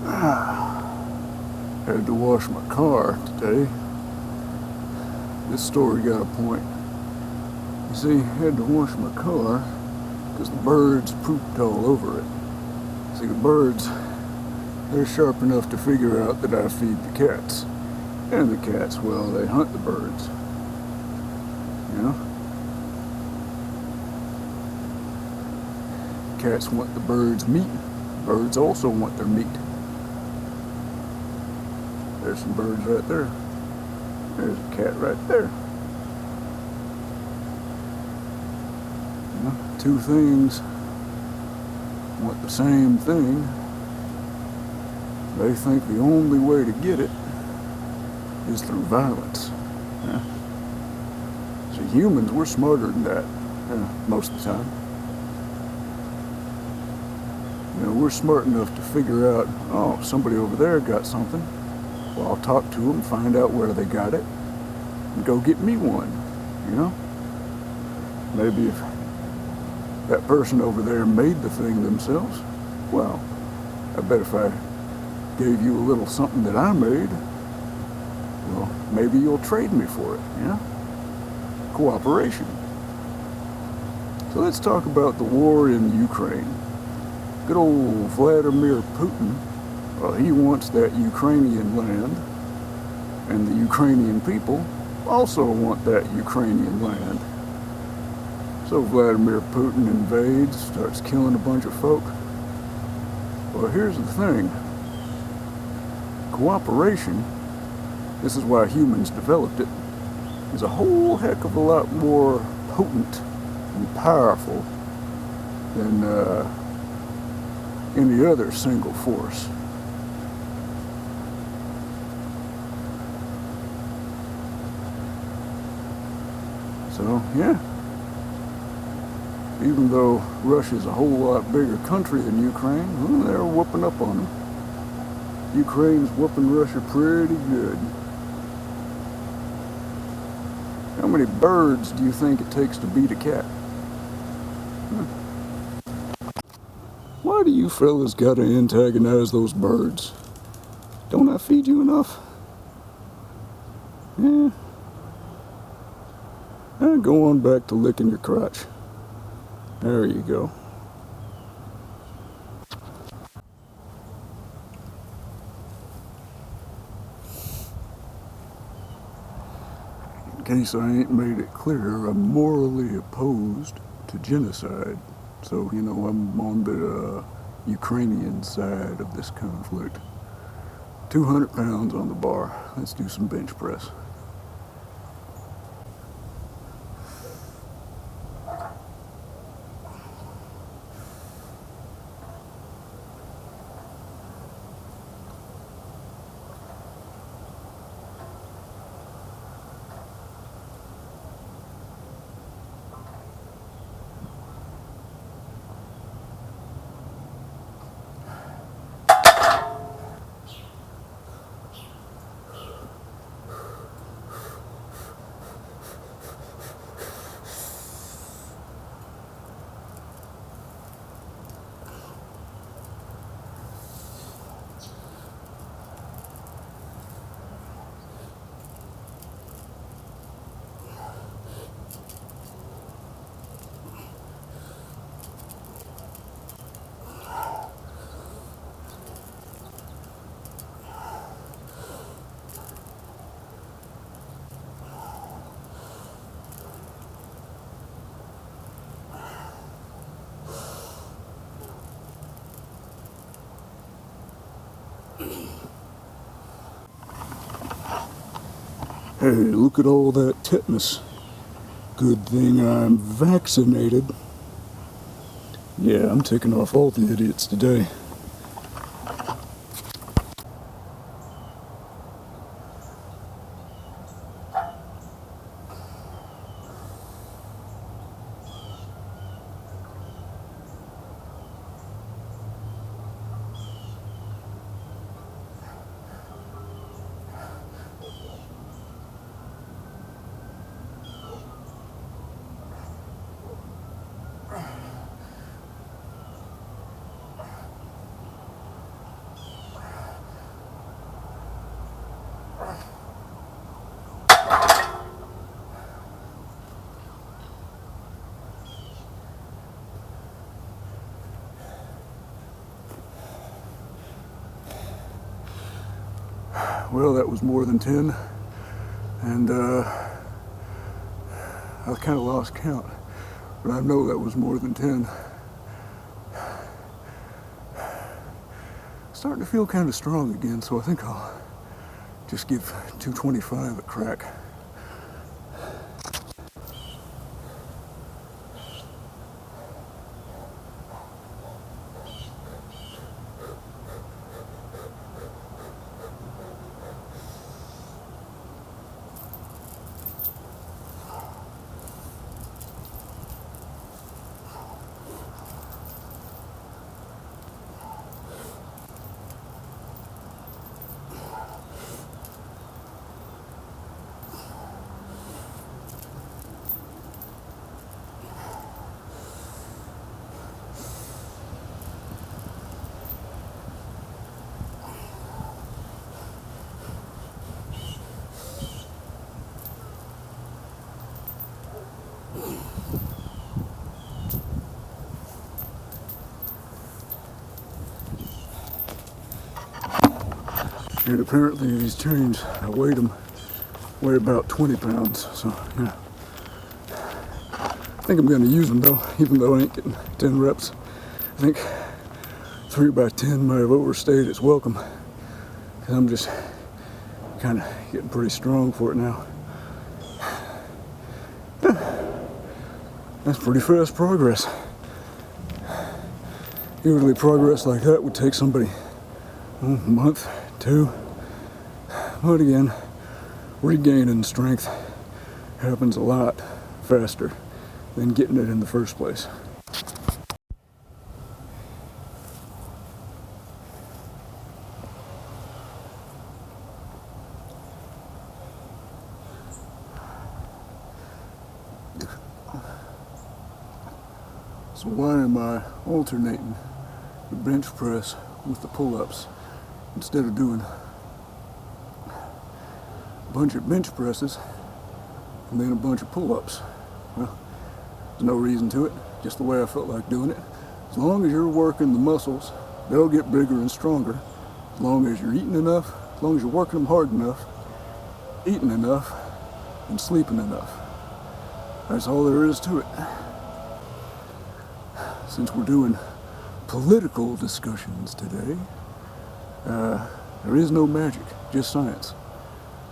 Had to wash my car today. This story got a point. You see, I had to wash my car because the birds pooped all over it. See, the birds, they're sharp enough to figure out that I feed the cats. And the cats, well, they hunt the birds. You know? Cats want the birds' meat. Birds also want their meat. There's some birds right there. There's a cat right there. You know, two things want the same thing. They think the only way to get it is through violence. Yeah. See, humans, we're smarter than that, most of the time. You know, we're smart enough to figure out, oh, somebody over there got something. Well, I'll talk to them, find out where they got it, and go get me one, you know? Maybe if that person over there made the thing themselves, well, I bet if I gave you a little something that I made, well, maybe you'll trade me for it, you know? Cooperation. So let's talk about the war in Ukraine. Good old Vladimir Putin, well, he wants that Ukrainian land, and the Ukrainian people also want that Ukrainian land. So Vladimir Putin invades, starts killing a bunch of folk. Well, here's the thing. Cooperation, this is why humans developed it, is a whole heck of a lot more potent and powerful than any other single force. So, yeah. Even though Russia's a whole lot bigger country than Ukraine, well, they're whooping up on them. Ukraine's whooping Russia pretty good. How many birds do you think it takes to beat a cat? Why do you fellas gotta antagonize those birds? Don't I feed you enough? Yeah. Go on back to licking your crotch. There you go. In case I ain't made it clear, I'm morally opposed to genocide. So, you know, I'm on the Ukrainian side of this conflict. 200 pounds on the bar. Let's do some bench press. Hey, look at all that tetanus. Good thing I'm vaccinated. Yeah, I'm ticking off all the idiots today. Well, that was more than 10, and I kind of lost count, but I know that was more than 10. Starting to feel kind of strong again, so I think I'll just give 225 a crack. And apparently these chains, I weighed them, weigh about 20 pounds. So, yeah. I think I'm going to use them though, even though I ain't getting 10 reps. I think 3 by 10 might have overstayed its welcome. Because I'm just kind of getting pretty strong for it now. That's pretty fast progress. Usually progress like that would take somebody a month, 2. But again, regaining strength happens a lot faster than getting it in the first place. So why am I alternating the bench press with the pull-ups instead of doing a bunch of bench presses and then a bunch of pull-ups? Well, there's no reason to it, just the way I felt like doing it. As long as you're working the muscles, they'll get bigger and stronger. As long as you're eating enough, as long as you're working them hard enough, eating enough, and sleeping enough. That's all there is to it. Since we're doing political discussions today, there is no magic, just science.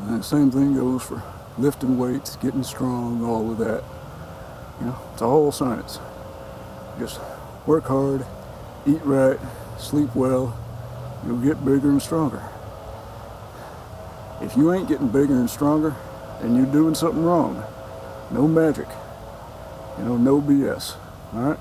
And the same thing goes for lifting weights, getting strong, all of that. You know, it's all science. Just work hard, eat right, sleep well, you'll get bigger and stronger. If you ain't getting bigger and stronger, then you're doing something wrong. No magic. You know, no BS. All right?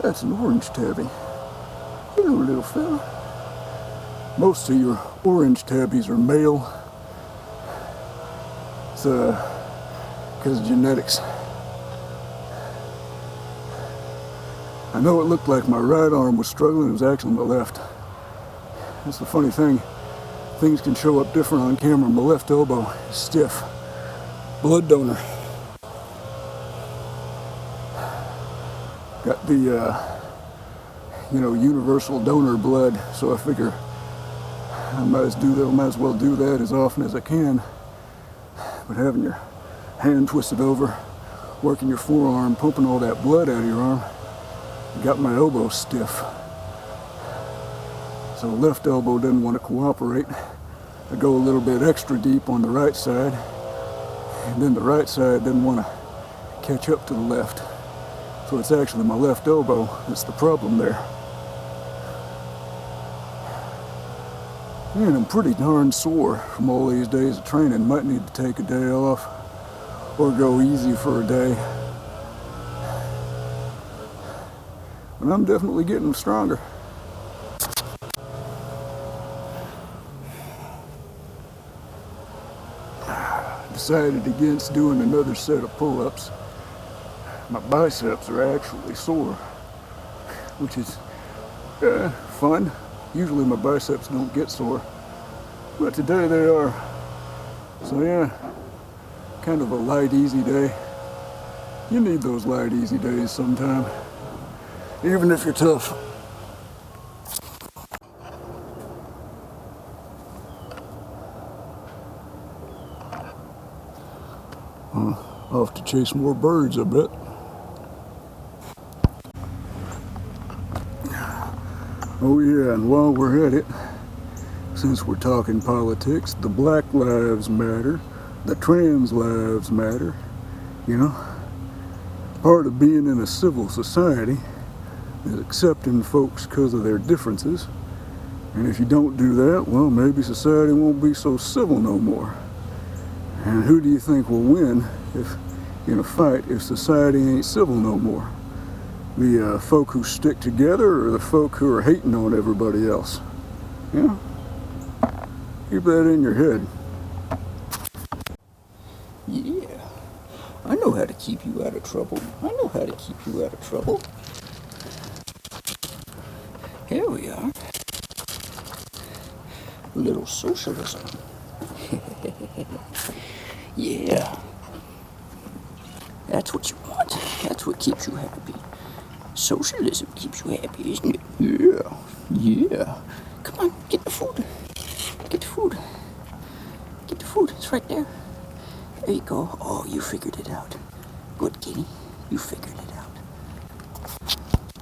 That's an orange tabby. Hello, little fella. Most of your orange tabbies are male. It's because of genetics. I know it looked like my right arm was struggling, it was actually my left. That's the funny thing. Things can show up different on camera. My left elbow is stiff. Blood donor. Got the, universal donor blood, so I figure I might as well do that as often as I can. But having your hand twisted over, working your forearm, pumping all that blood out of your arm, got my elbow stiff. So the left elbow doesn't want to cooperate. I go a little bit extra deep on the right side, and then the right side doesn't want to catch up to the left. So it's actually my left elbow that's the problem there. Man, I'm pretty darn sore from all these days of training. Might need to take a day off or go easy for a day. But I'm definitely getting stronger. Decided against doing another set of pull-ups. My biceps are actually sore, which is fun. Usually my biceps don't get sore, but today they are. So yeah, kind of a light, easy day. You need those light, easy days sometime, even if you're tough. I'll have to chase more birds, I bet. Oh yeah, and while we're at it, since we're talking politics, the Black Lives Matter, the Trans Lives Matter, you know, part of being in a civil society is accepting folks because of their differences. And if you don't do that, well, maybe society won't be so civil no more. And who do you think will win if in a fight if society ain't civil no more? The folk who stick together or the folk who are hating on everybody else? Yeah? Keep that in your head. Yeah, I know how to keep you out of trouble. I know how to keep you out of trouble. Here we are. A little socialism. Yeah. That's what you want. That's what keeps you happy. Socialism keeps you happy, isn't it? Yeah. Yeah. Come on, get the food. Get the food. Get the food. It's right there. There you go. Oh, you figured it out. Good, kitty. You figured it out.